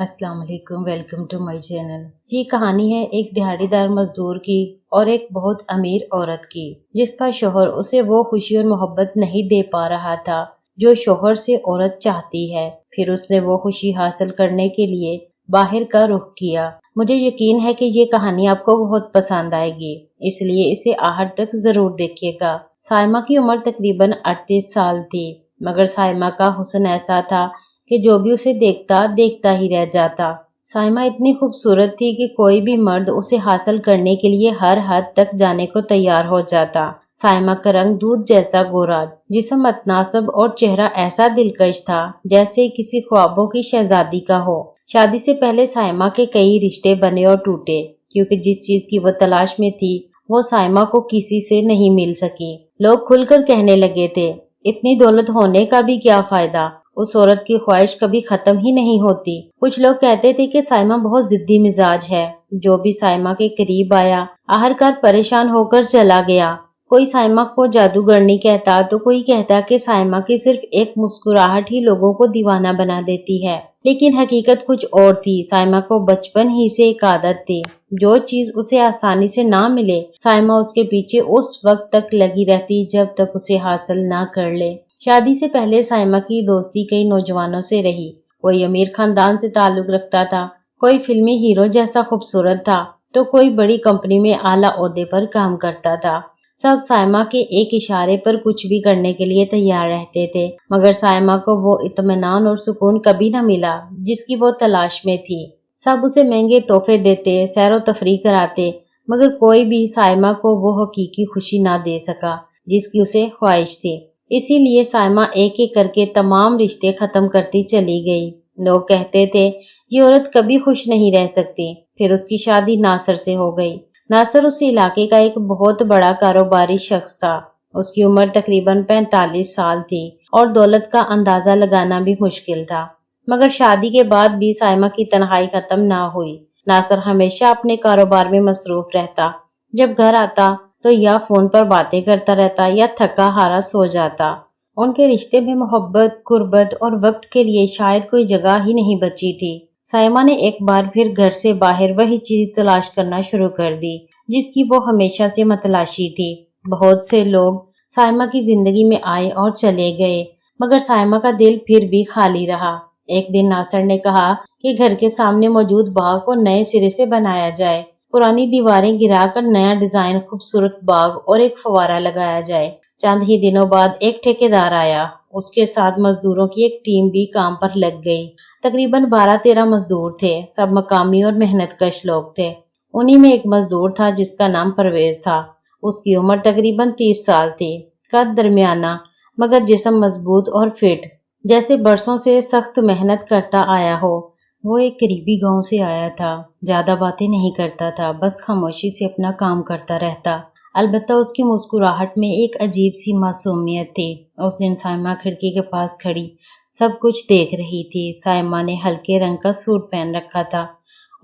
अस्सलाम वालेकुम, welcome to my channel. ये कहानी है एक दिहाड़ीदार मजदूर की और एक बहुत अमीर औरत की, जिसका शोहर उसे वो खुशी और मोहब्बत नहीं दे पा रहा था जो शोहर से औरत चाहती है। फिर उसने वो खुशी हासिल करने के लिए बाहर का रुख किया। मुझे यकीन है कि ये कहानी आपको बहुत पसंद आएगी, इसलिए इसे आखिर तक जरूर देखिएगा। साइमा की उम्र तकरीबन 38 साल थी, मगर साइमा का हुस्न ऐसा था कि जो भी उसे देखता देखता ही रह जाता। साइमा इतनी खूबसूरत थी कि कोई भी मर्द उसे हासिल करने के लिए हर हद तक जाने को तैयार हो जाता। साइमा का रंग दूध जैसा गोरा, जिस्म मतनासब और चेहरा ऐसा दिलकश था जैसे किसी ख्वाबों की शहजादी का हो। शादी से पहले साइमा के कई रिश्ते बने और टूटे, क्योंकि जिस चीज की वो तलाश में थी वो साइमा को किसी से नहीं मिल सकी। लोग खुलकर कहने लगे थे, इतनी दौलत होने का भी क्या फायदा, उस औरत की ख्वाहिश कभी खत्म ही नहीं होती। कुछ लोग कहते थे कि साइमा बहुत जिद्दी मिजाज है। जो भी साइमा के करीब आया आखिरकार परेशान होकर चला गया। कोई साइमा को जादूगरनी कहता तो कोई कहता कि साइमा की सिर्फ एक मुस्कुराहट ही लोगों को दीवाना बना देती है। लेकिन हकीकत कुछ और थी। साइमा को बचपन ही से एक आदत थी, जो चीज उसे आसानी से ना मिले साइमा उसके पीछे उस वक्त तक लगी रहती जब तक उसे हासिल ना कर ले। शादी से पहले साइमा की दोस्ती कई नौजवानों से रही। कोई अमीर खानदान से ताल्लुक रखता था, कोई फिल्मी हीरो जैसा खूबसूरत था, तो कोई बड़ी कंपनी में आला ओहदे पर काम करता था। सब साइमा के एक इशारे पर कुछ भी करने के लिए तैयार रहते थे, मगर साइमा को वो इत्मीनान और सुकून कभी न मिला जिसकी वो तलाश में थी। सब उसे महंगे तोहफे देते, सैरो तफरीह कराते, मगर कोई भी साइमा को वो हकीकी खुशी ना दे सका जिसकी उसे ख्वाहिश थी। इसीलिए साइमा एक एक करके तमाम रिश्ते खत्म करती चली गई। लोग कहते थे ये औरत कभी खुश नहीं रह सकती। फिर उसकी शादी नासर से हो गई। नासर उस इलाके का एक बहुत बड़ा कारोबारी शख्स था। उसकी उम्र तकरीबन 45 साल थी और दौलत का अंदाजा लगाना भी मुश्किल था। मगर शादी के बाद भी साइमा की तन्हाई खत्म ना हुई। नासर हमेशा अपने कारोबार में मसरूफ रहता। जब घर आता तो या फोन पर बातें करता रहता या थका हारा सो जाता। उनके रिश्ते में मोहब्बत, कुर्बत और वक्त के लिए शायद कोई जगह ही नहीं बची थी। साइमा ने एक बार फिर घर से बाहर वही चीज तलाश करना शुरू कर दी जिसकी वो हमेशा से मतलाशी थी। बहुत से लोग साइमा की जिंदगी में आए और चले गए, मगर साइमा का दिल फिर भी खाली रहा। एक दिन नासर ने कहा कि घर के सामने मौजूद बाग को नए सिरे से बनाया जाए। पुरानी दीवारें गिराकर नया डिजाइन, खूबसूरत बाग और एक फवारा लगाया जाए। चंद ही दिनों बाद एक ठेकेदार आया। उसके साथ मजदूरों की एक टीम भी काम पर लग गई। तकरीबन 12-13 मजदूर थे। सब मकामी और मेहनतकश लोग थे। उन्हीं में एक मजदूर था जिसका नाम परवेज था। उसकी उम्र तकरीबन 30 साल थी। कद दरमियाना, मगर जिस्म मजबूत और फिट, जैसे बरसों से सख्त मेहनत करता आया हो। वो एक करीबी गांव से आया था। ज्यादा बातें नहीं करता था, बस खामोशी से अपना काम करता रहता। अलबत्ता उसकी मुस्कुराहट में एक अजीब सी मासूमियत थी। उस दिन साइमा खिड़की के पास खड़ी सब कुछ देख रही थी। साइमा ने हल्के रंग का सूट पहन रखा था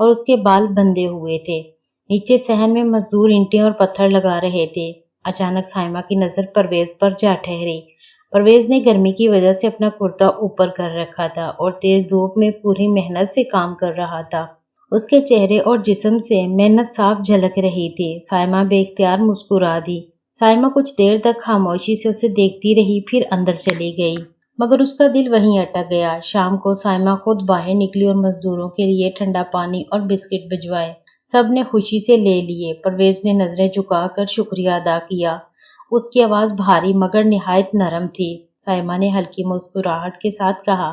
और उसके बाल बंधे हुए थे। नीचे सहन में मजदूर ईंटें और पत्थर लगा रहे थे। अचानक साइमा की नजर परवेज पर जा ठहरी। परवेज ने गर्मी की वजह से अपना कुर्ता ऊपर कर रखा था और तेज धूप में पूरी मेहनत से काम कर रहा था। उसके चेहरे और जिस्म से मेहनत साफ झलक रही थी। साइमा बेख्तियार मुस्कुरा दी। साइमा कुछ देर तक खामोशी से उसे देखती रही, फिर अंदर चली गई, मगर उसका दिल वहीं अटक गया। शाम को साइमा खुद बाहर निकली और मजदूरों के लिए ठंडा पानी और बिस्किट भिजवाए। सब ने खुशी से ले लिए। परवेज ने नजरें झुकाकर शुक्रिया अदा किया। उसकी आवाज भारी मगर निहायत नरम थी। साइमा ने हल्की मुस्कुराहट के साथ कहा,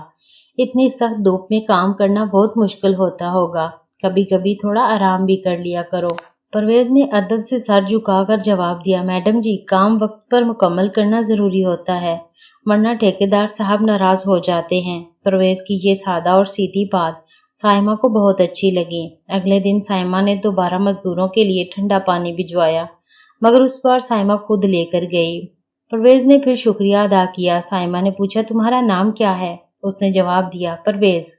इतनी सख्त धूप में काम करना बहुत मुश्किल होता होगा, कभी कभी थोड़ा आराम भी कर लिया करो। परवेज ने अदब से सर झुकाकर जवाब दिया, मैडम जी, काम वक्त पर मुकम्मल करना जरूरी होता है, वरना ठेकेदार साहब नाराज हो जाते हैं। परवेज की ये सादा और सीधी बात साइमा को बहुत अच्छी लगी। अगले दिन साइमा ने दोबारा मजदूरों के लिए ठंडा पानी भिजवाया, मगर उस बार साइमा खुद लेकर गई। परवेज ने फिर शुक्रिया अदा किया। साइमा ने पूछा, तुम्हारा नाम क्या है? उसने जवाब दिया, परवेज।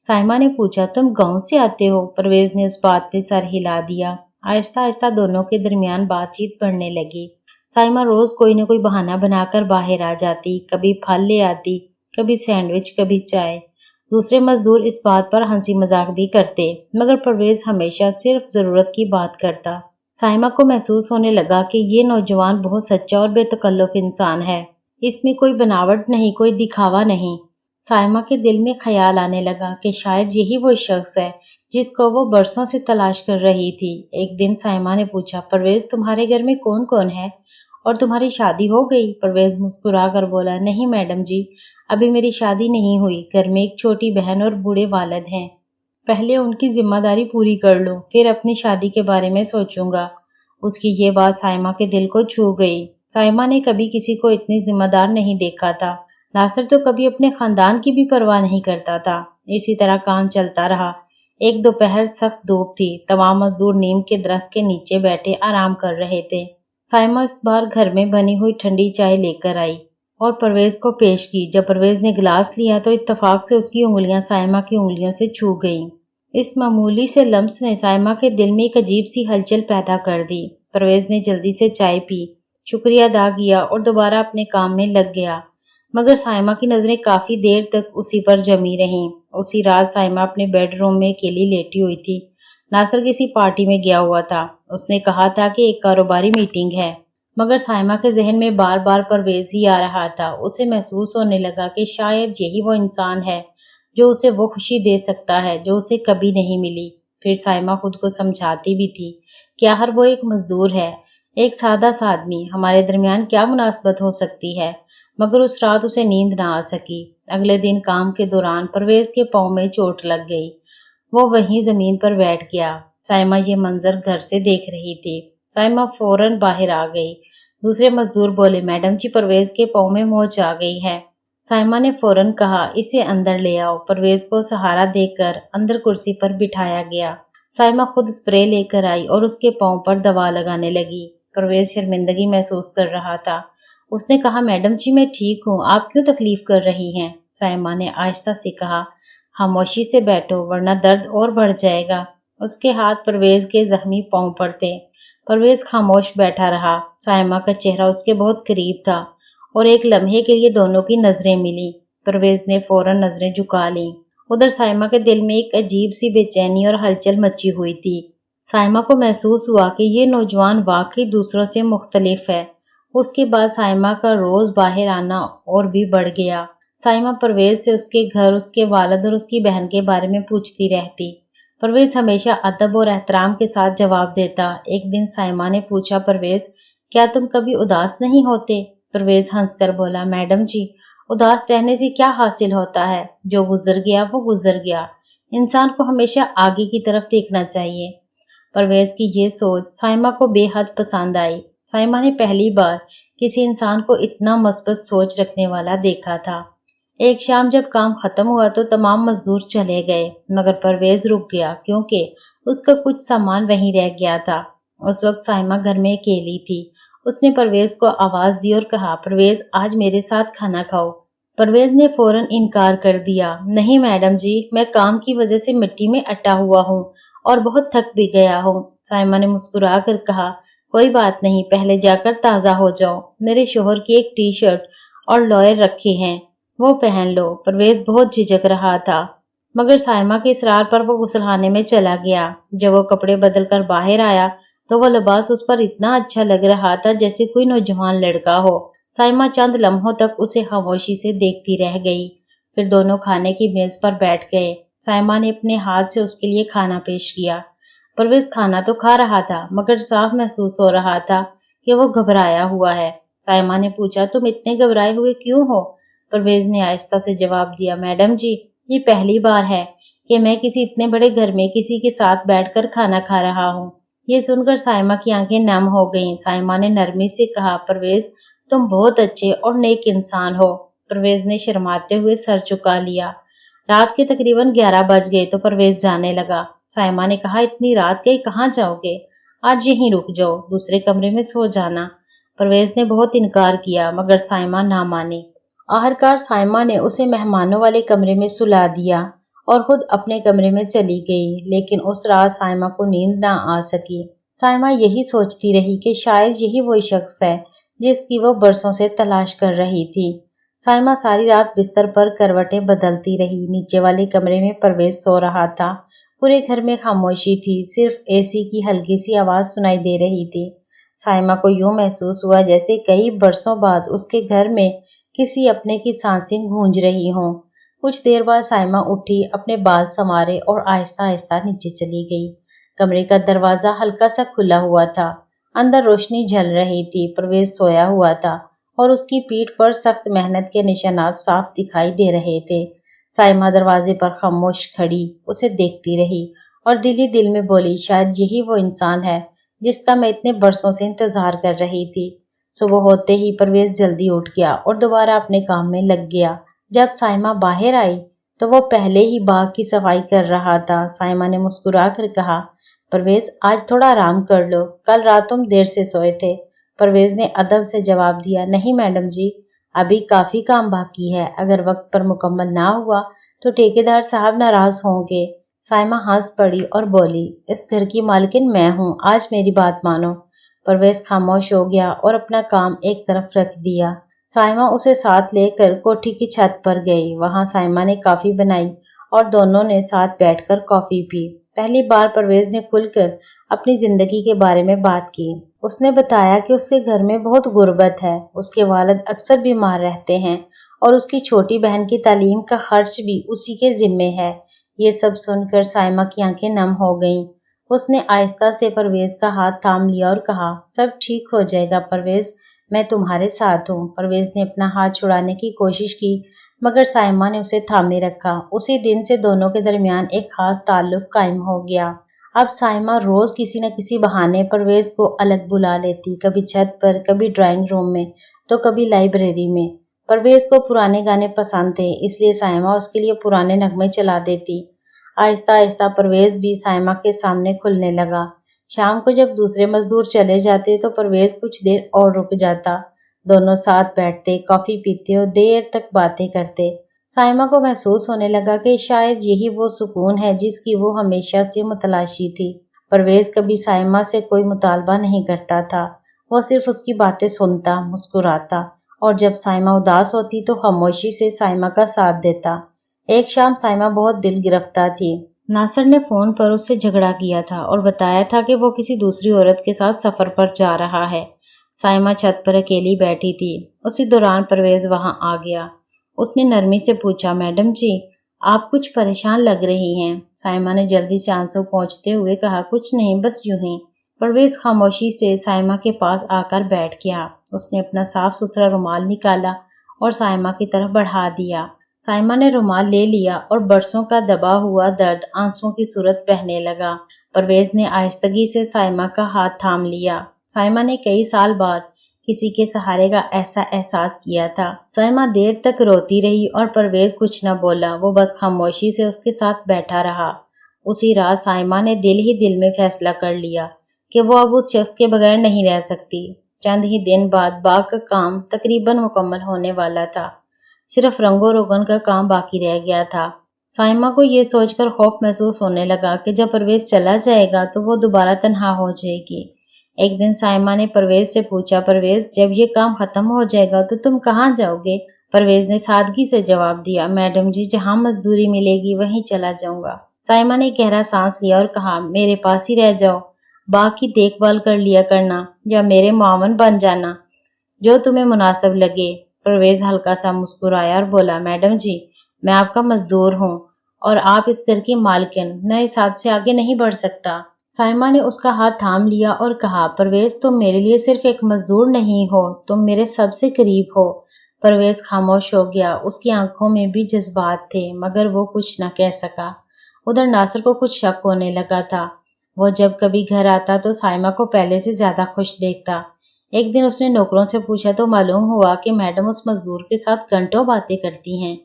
साइमा ने पूछा, तुम गांव से आते हो? परवेज ने इस बात पे सर हिला दिया। आहिस्ता आहिस्ता दोनों के दरमियान बातचीत बढ़ने लगी। साइमा रोज कोई न कोई बहाना बनाकर बाहर आ जाती, कभी फल ले आती, कभी सैंडविच, कभी चाय। دوسرے مزدور اس بات پر ہنسی مذاق بھی کرتے، مگر پرویز ہمیشہ صرف ضرورت کی بات کرتا۔ سائمہ کو محسوس ہونے لگا کہ یہ نوجوان بہت سچا اور بے تکلف انسان ہے۔ اس میں کوئی بناوٹ نہیں، کوئی دکھاوا نہیں۔ سائمہ کے دل میں خیال آنے لگا کہ شاید یہی وہ شخص ہے جس کو وہ برسوں سے تلاش کر رہی تھی۔ ایک دن سائمہ نے پوچھا، پرویز تمہارے گھر میں کون کون ہے اور تمہاری شادی ہو گئی؟ پرویز مسکرا کر بولا، نہیں میڈم جی، ابھی میری شادی نہیں ہوئی۔ گھر میں ایک چھوٹی بہن اور بوڑھے والد ہیں۔ پہلے ان کی ذمہ داری پوری کر لوں، پھر اپنی شادی کے بارے میں سوچوں گا۔ اس کی یہ بات سائمہ کے دل کو چھو گئی۔ سائمہ نے کبھی کسی کو اتنی ذمہ دار نہیں دیکھا تھا۔ ناصر تو کبھی اپنے خاندان کی بھی پرواہ نہیں کرتا تھا۔ اسی طرح کام چلتا رہا۔ ایک دوپہر سخت دھوپ تھی۔ تمام مزدور نیم کے درخت کے نیچے بیٹھے آرام کر رہے تھے۔ سائمہ اس بار گھر میں بنی ہوئی ٹھنڈی چائے لے کر آئی اور پرویز کو پیش کی۔ جب پرویز نے گلاس لیا تو اتفاق سے اس کی انگلیاں سائمہ کی انگلیوں سے چھو گئیں۔ اس معمولی سے لمس نے سائمہ کے دل میں ایک عجیب سی ہلچل پیدا کر دی۔ پرویز نے جلدی سے چائے پی، شکریہ ادا کیا اور دوبارہ اپنے کام میں لگ گیا، مگر سائمہ کی نظریں کافی دیر تک اسی پر جمی رہیں۔ اسی رات سائمہ اپنے بیڈ روم میں اکیلی لیٹی ہوئی تھی۔ ناصر کسی پارٹی میں گیا ہوا تھا۔ اس نے کہا تھا کہ ایک کاروباری میٹنگ ہے، مگر سائمہ کے ذہن میں بار بار پرویز ہی آ رہا تھا۔ اسے محسوس ہونے لگا کہ شاید یہی وہ انسان ہے جو اسے وہ خوشی دے سکتا ہے جو اسے کبھی نہیں ملی۔ پھر سائمہ خود کو سمجھاتی بھی تھی کہ آخر وہ ایک مزدور ہے، ایک سادہ سا آدمی، ہمارے درمیان کیا مناسبت ہو سکتی ہے؟ مگر اس رات اسے نیند نہ آ سکی۔ اگلے دن کام کے دوران پرویز کے پاؤں میں چوٹ لگ گئی۔ وہ وہیں زمین پر بیٹھ گیا۔ سائمہ یہ منظر گھر سے دیکھ رہی تھی۔ سائمہ فوراً باہر آ گئی۔ دوسرے مزدور بولے، میڈم جی پرویز کے پاؤں میں موچ آ گئی ہے۔ سائمہ نے فوراً کہا، اسے اندر لے آؤ۔ پرویز کو سہارا دے کر اندر کرسی پر بٹھایا گیا۔ سائمہ خود اسپرے لے کر آئی اور اس کے پاؤں پر دوا لگانے لگی۔ پرویز شرمندگی محسوس کر رہا تھا۔ اس نے کہا، میڈم جی میں ٹھیک ہوں، آپ کیوں تکلیف کر رہی ہیں؟ سائمہ نے آہستہ سے کہا، خاموشی سے بیٹھو ورنہ درد اور بڑھ جائے گا۔ اس کے ہاتھ پرویز کے زخمی پاؤں پر تھے۔ پرویز خاموش بیٹھا رہا۔ سائمہ کا چہرہ اس کے بہت قریب تھا اور ایک لمحے کے لیے دونوں کی نظریں ملی۔ پرویز نے فوراً نظریں جھکا لیں۔ ادھر سائمہ کے دل میں ایک عجیب سی بے چینی اور ہلچل مچی ہوئی تھی۔ سائمہ کو محسوس ہوا کہ یہ نوجوان واقعی دوسروں سے مختلف ہے۔ اس کے بعد سائمہ کا روز باہر آنا اور بھی بڑھ گیا۔ سائمہ پرویز سے اس کے گھر، اس کے والد اور اس کی بہن کے بارے میں پوچھتی رہتی۔ پرویز ہمیشہ ادب اور احترام کے ساتھ جواب دیتا۔ ایک دن سائمہ نے پوچھا، پرویز کیا تم کبھی اداس نہیں ہوتے؟ پرویز ہنس کر بولا، میڈم جی اداس رہنے سے کیا حاصل ہوتا ہے؟ جو گزر گیا وہ گزر گیا۔ انسان کو ہمیشہ آگے کی طرف دیکھنا چاہیے۔ پرویز کی یہ سوچ سائمہ کو بے حد پسند آئی۔ سائمہ نے پہلی بار کسی انسان کو اتنا مثبت سوچ رکھنے والا دیکھا تھا۔ ایک شام جب کام ختم ہوا تو تمام مزدور چلے گئے، مگر پرویز رک گیا کیونکہ اس کا کچھ سامان وہیں رہ گیا تھا۔ اس وقت سائمہ گھر میں اکیلی تھی۔ اس نے پرویز کو آواز دی اور کہا، پرویز آج میرے ساتھ کھانا کھاؤ۔ پرویز نے فوراً انکار کر دیا، نہیں میڈم جی، میں کام کی وجہ سے مٹی میں اٹا ہوا ہوں اور بہت تھک بھی گیا ہوں۔ سائمہ نے مسکرا کر کہا، کوئی بات نہیں، پہلے جا کر تازہ ہو جاؤ، میرے شوہر کی ایک ٹی شرٹ اور لوئر رکھے ہیں، وہ پہن لو۔ پرویز بہت جھجک رہا تھا، مگر سائمہ کے اصرار پر وہ غسل خانے میں چلا گیا۔ جب وہ کپڑے بدل کر باہر آیا تو وہ لباس اس پر اتنا اچھا لگ رہا تھا جیسے کوئی نوجوان لڑکا ہو۔ سائمہ چند لمحوں تک اسے خاموشی سے دیکھتی رہ گئی، پھر دونوں کھانے کی میز پر بیٹھ گئے۔ سائمہ نے اپنے ہاتھ سے اس کے لیے کھانا پیش کیا۔ پرویز کھانا تو کھا رہا تھا مگر صاف محسوس ہو رہا تھا کہ وہ گھبرایا ہوا ہے۔ سائمہ نے پوچھا، تم اتنے گھبرائے ہوئے کیوں ہو؟ پرویز نے آہستہ سے جواب دیا، میڈم جی یہ پہلی بار ہے کہ میں کسی اتنے بڑے گھر میں کسی کے ساتھ بیٹھ کر کھانا کھا رہا ہوں۔ یہ سن کر سائمہ کی آنکھیں نم ہو گئیں۔ سائمہ نے نرمی سے کہا، پرویز تم بہت اچھے اور نیک انسان ہو۔ پرویز نے شرماتے ہوئے سر چکا لیا۔ رات کے تقریباً 11 بج گئے تو پرویز جانے لگا۔ سائمہ نے کہا، اتنی رات گئی کہاں جاؤ گے؟ آج یہیں رک جاؤ، دوسرے کمرے میں سو جانا۔ پرویز نے بہت انکار کیا مگر سائمہ نہ مانی۔ آخرکار سائمہ نے اسے مہمانوں والے کمرے میں سلا دیا اور خود اپنے کمرے میں چلی گئی، لیکن اس رات سائمہ کو نیند نہ آ سکی۔ سائمہ یہی سوچتی رہی کہ شاید یہی وہ شخص ہے جس کی وہ برسوں سے تلاش کر رہی تھی۔ साइमा सारी रात बिस्तर पर करवटें बदलती रही। नीचे वाले कमरे में परवेज सो रहा था। पूरे घर में खामोशी थी, सिर्फ एसी की हल्की सी आवाज सुनाई दे रही थी। साइमा को यूं महसूस हुआ जैसे कई बरसों बाद उसके घर में किसी अपने की सांसें गूंज रही हों। कुछ देर बाद साइमा उठी, अपने बाल संवारे और आहिस्ता आहिस्ता नीचे चली गई। कमरे का दरवाजा हल्का सा खुला हुआ था। अंदर रोशनी झल रही थी। परवेज सोया हुआ था और उसकी पीठ पर सख्त मेहनत के निशानात साफ दिखाई दे रहे थे। साइमा दरवाजे पर खामोश खड़ी उसे देखती रही और दिल ही दिल में बोली, शायद यही वो इंसान है जिसका मैं इतने बरसों से इंतजार कर रही थी। सुबह होते ही परवेज जल्दी उठ गया और दोबारा अपने काम में लग गया। जब साइमा बाहर आई तो वो पहले ही बाग की सफाई कर रहा था। साइमा ने मुस्कुरा कर कहा, परवेज आज थोड़ा आराम कर लो, कल रात तुम देर से सोए थे। परवेज ने अदब से जवाब दिया, नहीं मैडम जी, अभी काफी काम बाकी है, अगर वक्त पर मुकम्मल ना हुआ तो ठेकेदार साहब नाराज होंगे। साइमा हंस पड़ी और बोली, इस घर की मालकिन मैं हूँ, आज मेरी बात मानो। परवेज खामोश हो गया और अपना काम एक तरफ रख दिया। साइमा उसे साथ लेकर कोठी की छत पर गई। वहां साइमा ने कॉफी बनाई और दोनों ने साथ बैठकर कॉफी पी। पहली बार परवेज ने खुलकर अपनी जिंदगी के बारे में बात की। उसने बताया कि उसके घर में बहुत गुर्बत है, उसके वालिद अक्सर बीमार रहते हैं और उसकी छोटी बहन की तालीम का खर्च भी उसी के जिम्मे है। ये सब सुनकर साइमा की आंखें नम हो गईं। उसने आहिस्ता से परवेज का हाथ थाम लिया और कहा, सब ठीक हो जाएगा परवेज, मैं तुम्हारे साथ हूँ। परवेज ने अपना हाथ छुड़ाने की कोशिश की मगर साइमा ने उसे थामे रखा। उसी दिन से दोनों के दरमियान एक खास ताल्लुक कायम हो गया। अब साइमा रोज किसी न किसी बहाने परवेज को अलग बुला लेती, कभी छत पर, कभी ड्राइंग रूम में, तो कभी लाइब्रेरी में। परवेज को पुराने गाने पसंद थे, इसलिए साइमा उसके लिए पुराने नगमे चला देती। आहिस्ता आहिस्ता परवेज भी साइमा के सामने खुलने लगा। शाम को जब दूसरे मजदूर चले जाते तो परवेज कुछ देर और रुक जाता। दोनों साथ बैठते, कॉफी पीते और देर तक बातें करते। साइमा को महसूस होने लगा कि शायद यही वो सुकून है जिसकी वो हमेशा से मुतलाशी थी। परवेज कभी साइमा से कोई मुतालबा नहीं करता था, वो सिर्फ उसकी बातें सुनता, मुस्कुराता और जब साइमा उदास होती तो खामोशी से साइमा का साथ देता। एक शाम साइमा बहुत दिल गिरफ्तार थी। नासिर ने फोन पर उससे झगड़ा किया था और बताया था कि वो किसी दूसरी औरत के साथ सफर पर जा रहा है। साइमा छत पर अकेली बैठी थी। उसी दौरान परवेज वहां आ गया। उसने नरमी से पूछा, मैडम जी, आप कुछ परेशान लग रही हैं। साइमा ने जल्दी से आंसू पोंछते हुए कहा, कुछ नहीं, बस यूं ही। परवेज खामोशी से साइमा के पास आकर बैठ गया। उसने अपना साफ सुथरा रुमाल निकाला और साइमा की तरफ बढ़ा दिया। साइमा ने रुमाल ले लिया और बरसों का दबा हुआ दर्द आंसुओं की सूरत बहने लगा। परवेज ने आहिस्तगी से साइमा का हाथ थाम लिया। साइमा ने कई साल बाद किसी के सहारे का ऐसा एहसास किया था। साइमा देर तक रोती रही और परवेज कुछ न बोला, वो बस खामोशी से उसके साथ बैठा रहा। उसी रात साइमा ने दिल ही दिल में फैसला कर लिया कि वो अब उस शख्स के बगैर नहीं रह सकती। चंद ही दिन बाद बाग का काम तकरीबन मुकम्मल होने वाला था। सिर्फ रंगो रोगन का काम बाकी रह गया था। साइमा को ये सोचकर खौफ महसूस होने लगा कि जब परवेज चला जाएगा तो वो दोबारा तन्हा हो जाएगी। एक दिन साइमा ने परवेज से पूछा, परवेज, जब ये काम खत्म हो जाएगा तो तुम कहाँ जाओगे? परवेज ने सादगी से जवाब दिया, मैडम जी, जहाँ मजदूरी मिलेगी वहीं चला जाऊंगा। साइमा ने गहरा सांस लिया और कहा, मेरे पास ही रह जाओ, बाग की देखभाल कर लिया करना या मेरे मुआवन बन जाना, जो तुम्हें मुनासिब लगे। परवेज हल्का सा मुस्कुराया और बोला, मैडम जी, मैं आपका मजदूर हूँ और आप इस घर की मालकिन, मैं इस हाथ से आगे नहीं बढ़ सकता। साइमा ने उसका हाथ थाम लिया और कहा, परवेज, तुम मेरे लिए सिर्फ एक मजदूर नहीं हो, तुम मेरे सबसे करीब हो। परवेज खामोश हो गया। उसकी आंखों में भी जज्बात थे मगर वो कुछ न कह सका। उधर नासिर को कुछ शक होने लगा था। वो जब कभी घर आता तो साइमा को पहले से ज्यादा खुश देखता। एक दिन उसने नौकरों से पूछा तो मालूम हुआ कि मैडम उस मजदूर के साथ घंटों बातें करती हैं।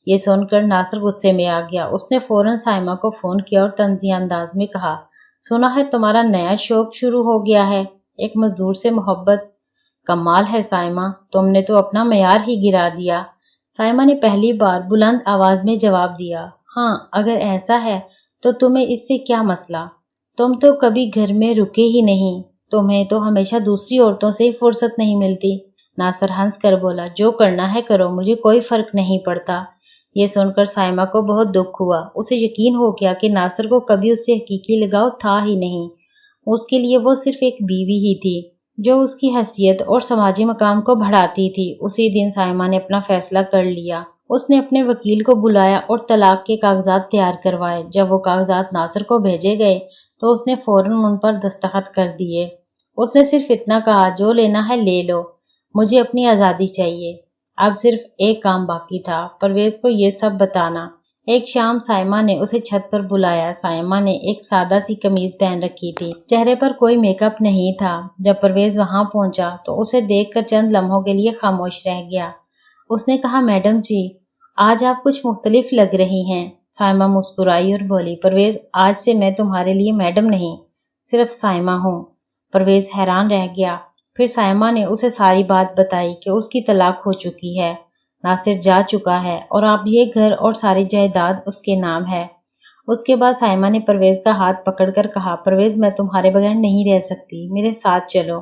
ये सुनकर नासिर गुस्से में आ गया। उसने फौरन साइमा को फोन किया और तंजिया अंदाज में कहा, सुना है तुम्हारा नया शौक शुरू हो गया है, एक मजदूर से मोहब्बत। कमाल है साइमा, तुमने तो अपना मयार ही गिरा दिया। साइमा ने पहली बार बुलंद आवाज में जवाब दिया, हाँ, अगर ऐसा है तो तुम्हें इससे क्या मसला? तुम तो कभी घर में रुके ही नहीं, तुम्हें तो हमेशा दूसरी औरतों से ही फुर्सत नहीं मिलती। नासिर हंस कर बोला, जो करना है करो, मुझे कोई फर्क नहीं पड़ता। ये सुनकर साइमा को बहुत दुख हुआ। उसे यकीन हो गया कि नासिर को कभी उससे हकीकी लगाव था ही नहीं। उसके लिए वो सिर्फ एक बीवी ही थी जो उसकी हैसियत और समाजी मकाम को बढ़ाती थी। उसी दिन साइमा ने अपना फैसला कर लिया। उसने अपने वकील को बुलाया और तलाक के कागजात तैयार करवाए। जब वो कागजात नासिर को भेजे गए तो उसने फौरन उन पर दस्तखत कर दिए। उसने सिर्फ इतना कहा, जो लेना है ले लो, मुझे अपनी आज़ादी चाहिए। अब सिर्फ एक काम बाकी था, परवेज को ये सब बताना। एक शाम साइमा ने उसे छत पर बुलाया। साइमा ने एक सादा सी कमीज पहन रखी थी, चेहरे पर कोई मेकअप नहीं था। जब परवेज वहां पहुंचा तो उसे देखकर चंद लम्हों के लिए खामोश रह गया। उसने कहा, मैडम जी, आज आप कुछ मुख्तलिफ लग रही हैं। साइमा मुस्कुराई और बोली, परवेज, आज से मैं तुम्हारे लिए मैडम नहीं, सिर्फ साइमा हूँ। परवेज हैरान रह गया। फिर साइमा ने उसे सारी बात बताई कि उसकी तलाक हो चुकी है, नासिर जा चुका है और अब ये घर और सारी जायदाद उसके नाम है। उसके बाद साइमा ने परवेज का हाथ पकड़कर कहा, परवेज, मैं तुम्हारे बगैर नहीं रह सकती, मेरे साथ चलो,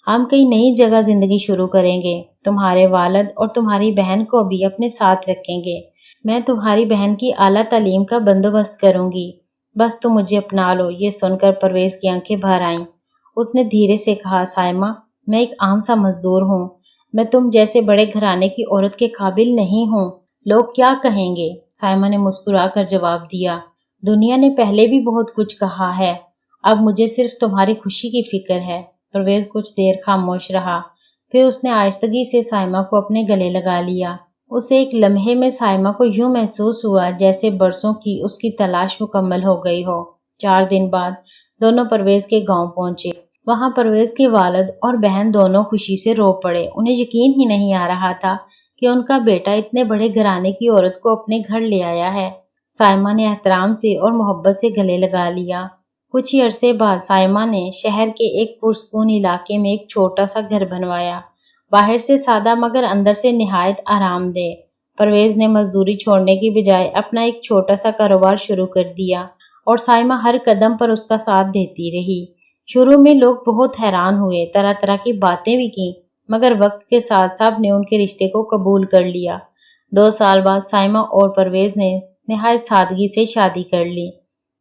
हम कई नई जगह जिंदगी शुरू करेंगे। तुम्हारे वालिद और तुम्हारी बहन को भी अपने साथ रखेंगे। मैं तुम्हारी बहन की आला तालीम का बंदोबस्त करूंगी, बस तुम मुझे अपना लो। ये सुनकर परवेज की आंखें भर आईं। उसने धीरे से कहा, साइमा, मैं एक आम सा मजदूर हूँ, मैं तुम जैसे बड़े घराने की औरत के काबिल नहीं हूँ। लोग क्या कहेंगे? साइमा ने मुस्कुरा कर जवाब दिया, दुनिया ने पहले भी बहुत कुछ कहा है, अब मुझे सिर्फ तुम्हारी खुशी की फिक्र है। परवेज कुछ देर खामोश रहा, फिर उसने आहिस्तगी से साइमा को अपने गले लगा लिया। उसे एक लम्हे में साइमा को यूं महसूस हुआ जैसे बरसों की उसकी तलाश मुकम्मल हो गई हो। 4 दिन बाद दोनों परवेज के गांव पहुंचे। वहां परवेज के वालिद और बहन दोनों खुशी से रो पड़े। उन्हें यकीन ही नहीं आ रहा था कि उनका बेटा इतने बड़े घराने की औरत को अपने घर ले आया है। साइमा ने एहतराम से और मोहब्बत से गले लगा लिया। कुछ ही अरसे बाद साइमा ने शहर के एक पुरसकून इलाके में एक छोटा सा घर बनवाया। बाहर से सादा मगर अंदर से निहायत आरामदेह। परवेज ने मजदूरी छोड़ने की बजाय अपना एक छोटा सा कारोबार शुरू कर दिया और साइमा हर कदम पर उसका साथ देती रही। शुरू में लोग बहुत हैरान हुए, तरह तरह की बातें भी की, मगर वक्त के साथ सब ने उनके रिश्ते को कबूल कर लिया। 2 साल बाद साइमा और परवेज ने निहायत सादगी से शादी कर ली।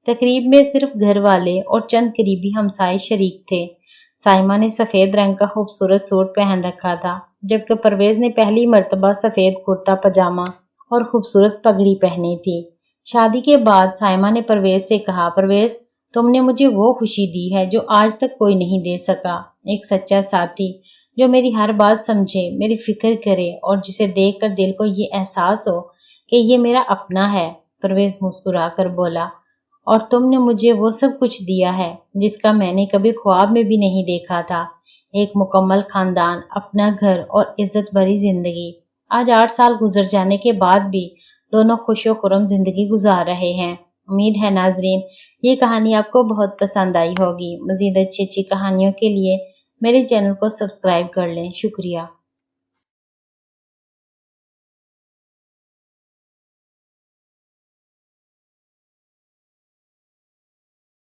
तकरीब में सिर्फ घर वाले और चंद करीबी हमसाए शरीक थे। साइमा ने सफेद रंग का खूबसूरत सूट पहन रखा था, जबकि परवेज ने पहली मर्तबा सफेद कुर्ता पजामा और खूबसूरत पगड़ी पहनी थी। शादी के बाद साइमा ने परवेज से कहा, परवेज, तुमने मुझे वो खुशी दी है जो आज तक कोई नहीं दे सका। एक सच्चा साथी जो मेरी हर बात समझे, मेरी फिक्र करे और जिसे देखकर दिल को ये एहसास हो कि ये मेरा अपना है। परवेज मुस्कुरा कर बोला, और तुमने मुझे वो सब कुछ दिया है जिसका मैंने कभी ख्वाब में भी नहीं देखा था, एक मुकम्मल खानदान, अपना घर और इज्जत भरी जिंदगी। आज 8 साल गुजर जाने के बाद भी दोनों खुशो खुर्रम जिंदगी गुजार रहे हैं। उम्मीद है नाजरीन ये कहानी आपको बहुत पसंद आई होगी। मजीद अच्छी अच्छी कहानियों के लिए मेरे चैनल को सब्सक्राइब कर लें। शुक्रिया।